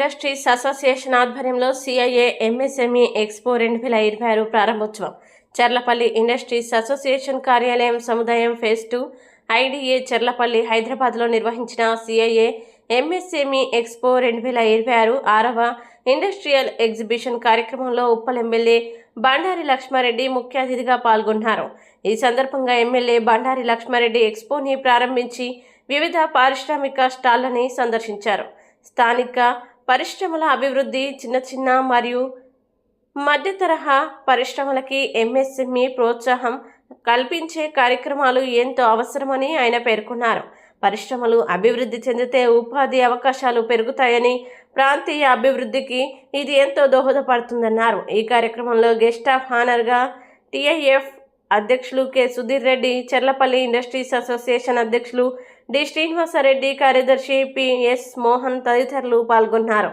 Industries association ఆధ్వర్యంలో CIA MSME expo 2026 ప్రారంభోత్సవం. Cherlapalli industries association కార్యాలయం సముదాయం ఫేజ్ 2 ఐడిఏ చర్లపల్లి హైదరాబాద్లో నిర్వహించిన సిఐఏ ఎంఎస్ఎంఈ ఎక్స్పో 2026 6వ ఇండస్ట్రియల్ ఎగ్జిబిషన్ కార్యక్రమంలో ఉప్పల్ ఎమ్మెల్యే బండారి లక్ష్మారెడ్డి ముఖ్య అతిథిగా పాల్గొన్నారు. ఈ సందర్భంగా ఎమ్మెల్యే బండారి లక్ష్మారెడ్డి ఎక్స్పోని ప్రారంభించి వివిధ పారిశ్రామిక స్టాళ్లని సందర్శించారు. స్థానిక పరిశ్రమల అభివృద్ధి, చిన్న మరియు మధ్య తరహా పరిశ్రమలకి ఎంఎస్ఎంఈ ప్రోత్సాహం కల్పించే కార్యక్రమాలు ఎంతో అవసరమని ఆయన పేర్కొన్నారు. పరిశ్రమలు అభివృద్ధి చెందితే ఉపాధి అవకాశాలు పెరుగుతాయని, ప్రాంతీయ అభివృద్ధికి ఇది ఎంతో దోహదపడుతుందన్నారు. ఈ కార్యక్రమంలో గెస్ట్ ఆఫ్ హానర్గా టీఐఎఫ్ అధ్యక్షులు K Sudheer Reddy, Charlapalli industries association అధ్యక్షులు డి శ్రీనివాసరెడ్డి, కార్యదర్శి పిఎస్ మోహన్ తదితరులు పాల్గొన్నారు.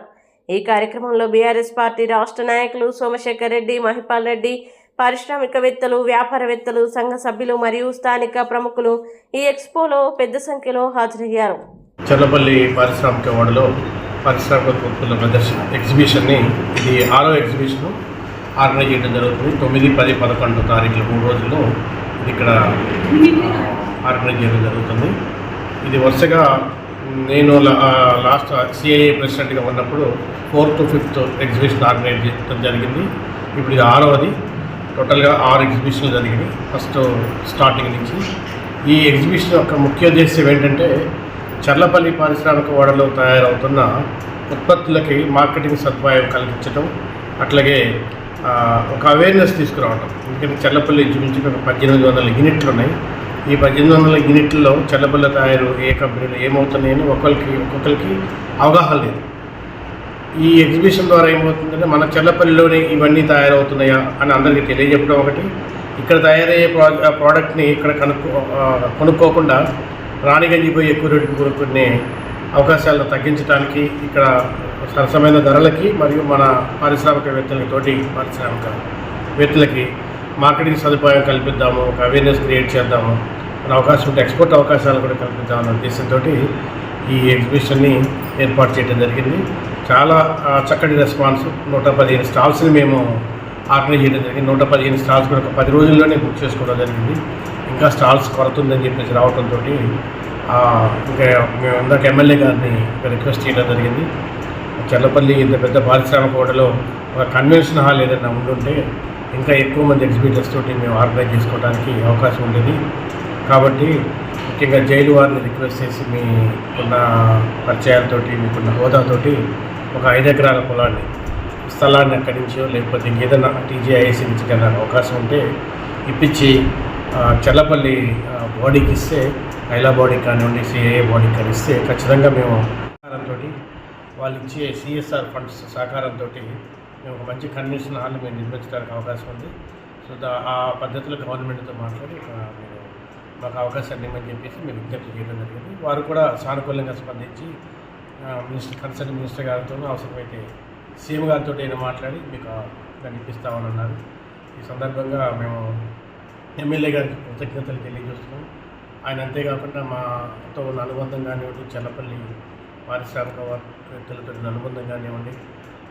ఈ కార్యక్రమంలో బీఆర్ఎస్ పార్టీ రాష్ట్ర నాయకులు సోమశేఖర్ రెడ్డి, మహిపాల్ రెడ్డి, పారిశ్రామికవేత్తలు, వ్యాపారవేత్తలు, సంఘ సభ్యులు మరియు స్థానిక ప్రముఖులు ఈ ఎక్స్పోలో పెద్ద సంఖ్యలో హాజరయ్యారు. చర్లపల్లి పారిశ్రామిక వాడలో పారిశ్రామిక ఉత్పత్తుల ప్రదర్శన ఎగ్జిబిషన్ని, ఇది 6వ ఎగ్జిబిషన్ ఆర్గనైజ్ చేయడం జరుగుతుంది. 9, 10, 11 తారీఖులు 3 రోజుల్లో ఇది ఇక్కడ ఆర్గనైజ్ చేయడం జరుగుతుంది. ఇది వరుసగా నేను లాస్ట్ సిఐఏ ప్రెసిడెంట్గా ఉన్నప్పుడు 4th to 5th exhibition organise చేయడం జరిగింది. ఇప్పుడు ఇది 6వది. టోటల్గా 6 ఎగ్జిబిషన్లు జరిగినాయి ఫస్ట్ స్టార్టింగ్ నుంచి. ఈ ఎగ్జిబిషన్ యొక్క ముఖ్య ఉద్దేశం ఏంటంటే చర్లపల్లి పారిశ్రామిక వాడలో తయారవుతున్న ఉత్పత్తులకి మార్కెటింగ్ సదుపాయం కలిగించడం, అట్లాగే ఒక అవేర్నెస్ తీసుకురావడం. ఎందుకంటే చర్లపల్లి ఇంచుమించు 1800 యూనిట్లు ఉన్నాయి. ఈ 1800 యూనిట్లలో చర్లపల్లి తయారు ఏ కంపెనీలు ఏమవుతున్నాయని ఒక్కొక్కరికి అవగాహన లేదు. ఈ ఎగ్జిబిషన్ ద్వారా ఏమవుతుందంటే మన చర్లపల్లిలోనే ఇవన్నీ తయారవుతున్నాయా అని అందరికీ తెలియజెప్పడం ఒకటి, ఇక్కడ తయారయ్యే ప్రోడక్ట్ని ఇక్కడ కొనుక్కోకుండా రాణిగంజిపోయి ఎక్కువ రేటుకు కొనుక్కునే అవకాశాలను తగ్గించడానికి ఇక్కడ సరసమైన ధరలకి మరియు మన పారిశ్రామికవేత్తలకి, తోటి పారిశ్రామికవేత్తలకి మార్కెటింగ్ సదుపాయం కల్పిద్దాము, ఒక అవేర్నెస్ క్రియేట్ చేద్దాము, మన అవకాశం ఉంటే ఎక్స్పోర్ట్ అవకాశాలు కూడా కల్పిద్దామన్న ఉద్దేశంతో ఈ ఎగ్జిబిషన్ని ఏర్పాటు చేయడం జరిగింది. చాలా చక్కటి రెస్పాన్స్. 115 స్టాల్స్ని మేము ఆర్గనైజ్ చేయడం జరిగింది. 115 స్టాల్స్ కూడా ఒక 10 రోజుల్లోనే బుక్ చేసుకోవడం జరిగింది. ఇంకా స్టాల్స్ కొరత ఉందని చెప్పేసి రావడంతో ఇంకా మేము ఇందాక ఎమ్మెల్యే గారిని రిక్వెస్ట్ చేయడం జరిగింది. చర్లపల్లి ఇంత పెద్ద పారిశ్రామిక వాడలో ఒక కన్వెన్షన్ హాల్ ఏదైనా ఉండుంటే ఇంకా ఎక్కువ మంది ఎగ్జిబిటర్స్ తోటి మేము ఆర్గనైజ్ చేసుకోవడానికి అవకాశం ఉండేది. కాబట్టి ముఖ్యంగా జైలు వారిని రిక్వెస్ట్ చేసి మీకున్న పరిచయాలతోటి, మీకున్న హోదాతోటి ఒక 5 ఎకరాల స్థలాన్ని అక్కడి నుంచో లేకపోతే ఇంకేదైనా టీజీఐఏసీ నుంచి కన్నా అవకాశం ఉంటే ఇప్పించి చర్లపల్లి బాడీకి ఇస్తే, ఐలా బాడీకి కానివ్వండి, సిఐఏ బాడీకి కానీ ఇస్తే ఖచ్చితంగా మేము సహకారంతో, వాళ్ళు ఇచ్చే సిఎస్ఆర్ ఫండ్స్ సహకారంతో మేము ఒక మంచి కన్వెన్షన్ హాల్ని మేము నిర్మించడానికి అవకాశం ఉంది. సో ఆ పద్ధతిలో గవర్నమెంట్తో మాట్లాడి మీరు మాకు అవకాశాన్ని ఇవ్వమని చెప్పేసి మేము విజ్ఞప్తి చేయడం జరిగింది. వారు కూడా సానుకూలంగా స్పందించి కన్సర్న్ మినిస్టర్ గారితో, అవసరమైతే సీఎం గారితో అయినా మాట్లాడి మీకు దాన్ని ఇప్పిస్తామని అన్నారు. ఈ సందర్భంగా మేము ఎమ్మెల్యే గారికి కృతజ్ఞతలు తెలియజేస్తున్నాం. ఆయన అంతేకాకుండా మాతో ఉన్న అనుబంధం కానివ్వండి, చర్లపల్లి పారిశ్రామికవేత్తలతో అనుబంధం కానివ్వండి,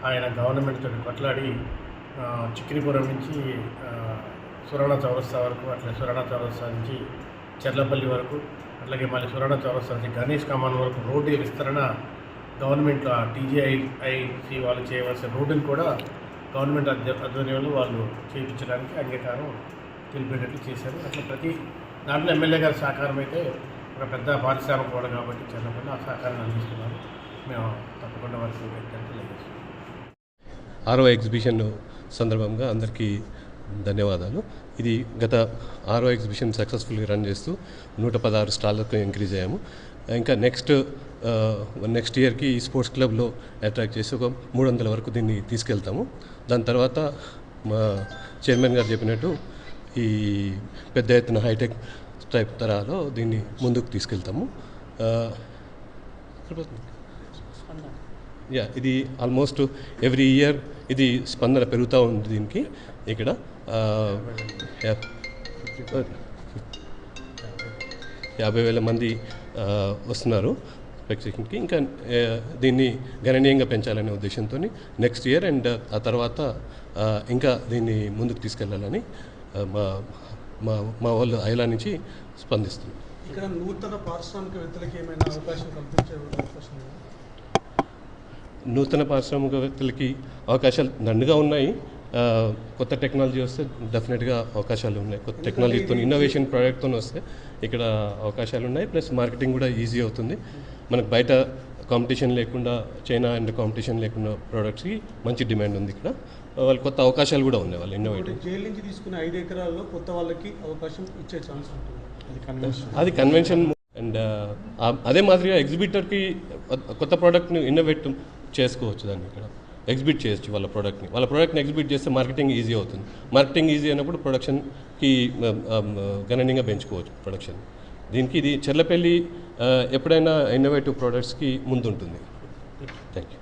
ఆయన గవర్నమెంట్ తోటి కొట్లాడి చిక్కిరిపురం నుంచి సురణ చౌరస్తా వరకు, అట్లా సురణ చౌరస్తా నుంచి చర్లపల్లి వరకు, అట్లాగే మళ్ళీ సురణ చౌరస్తా నుంచి గణేష్ కమాన్ వరకు రోడ్డు విస్తరణ గవర్నమెంట్లో టీజీఐసి వాళ్ళు చేయవలసిన రోడ్డుని కూడా గవర్నమెంట్ ఆధ్వర్యంలో వాళ్ళు చేయించడానికి అంగీకారం తెలిపేటట్లు చేశారు. అట్లా ప్రతి దాంట్లో ఎమ్మెల్యే గారి సహకారం అయితే ఒక పెద్ద పారిశ్రామిక వాడ కాబట్టి చర్లపల్లి ఆ సహకారాన్ని అందిస్తున్నారు. మేము తప్పకుండా వారికి తెలియజేస్తున్నాం. 6వ ఎగ్జిబిషన్ సందర్భంగా అందరికీ ధన్యవాదాలు. ఇది గత 6వ ఎగ్జిబిషన్ సక్సెస్ఫుల్గా రన్ చేస్తూ 116 స్టాళ్లకు ఇంక్రీజ్ అయ్యాము. ఇంకా నెక్స్ట్ ఇయర్కి ఈ స్పోర్ట్స్ క్లబ్లో అట్రాక్ట్ చేసి ఒక 300 వరకు దీన్ని తీసుకెళ్తాము. దాని తర్వాత మా చైర్మన్ గారు చెప్పినట్టు ఈ పెద్ద ఎత్తున హైటెక్ టైప్ తరహాలో దీన్ని ముందుకు తీసుకెళ్తాము. ఇది ఆల్మోస్ట్ ఎవ్రీ ఇయర్ ఇది స్పందన పెరుగుతూ ఉంది. దీనికి ఇక్కడ 50,000 మంది వస్తున్నారు. ఎక్స్పెక్టేషన్కి ఇంకా దీన్ని గణనీయంగా పెంచాలనే ఉద్దేశంతో నెక్స్ట్ ఇయర్ అండ్ ఆ తర్వాత ఇంకా దీన్ని ముందుకు తీసుకెళ్లాలని మా వాళ్ళు ఐలా నుంచి స్పందిస్తుంది. ఇక్కడ నూతన పారిశ్రామికవేత్తలకి ఏమైనా అవకాశం కల్పించే అవకాశం ఉందా? నూతన పారిశ్రామికవేత్తలకి అవకాశాలు దండుగా ఉన్నాయి. కొత్త టెక్నాలజీ వస్తే డెఫినెట్గా అవకాశాలు ఉన్నాయి. కొత్త టెక్నాలజీతో ఇన్నోవేషన్ ప్రోడక్ట్తో వస్తే ఇక్కడ అవకాశాలు ఉన్నాయి. ప్లస్ మార్కెటింగ్ కూడా ఈజీ అవుతుంది. మనకు బయట కాంపిటీషన్ లేకుండా, చైనా అండ్ కాంపిటీషన్ లేకుండా ప్రోడక్ట్స్కి మంచి డిమాండ్ ఉంది. ఇక్కడ వాళ్ళు కొత్త అవకాశాలు కూడా ఉన్నాయి. వాళ్ళు ఇన్నోవేటివ్ జైలు నుంచి తీసుకునే 5 ఎకరాల్లో కొత్త వాళ్ళకి అవకాశం ఇచ్చే ఛాన్స్ ఉంటుంది. అది కన్వెన్షన్. అండ్ అదే మాదిరిగా ఎగ్జిబిటర్కి కొత్త ప్రోడక్ట్ని ఇన్నోవేట్ చేసుకోవచ్చు. దాన్ని ఇక్కడ ఎగ్జిబిట్ చేయొచ్చు వాళ్ళ ప్రోడక్ట్ని ఎగ్జిబిట్ చేస్తే మార్కెటింగ్ ఈజీ అవుతుంది. మార్కెటింగ్ ఈజీ అయినప్పుడు ప్రొడక్షన్కి గణనీయంగా పెంచుకోవచ్చు ప్రొడక్షన్. దీనికి ఇది చెర్లపల్లి ఎప్పుడైనా ఇన్నోవేటివ్ ప్రోడక్ట్స్కి ముందుంటుంది. Thank you.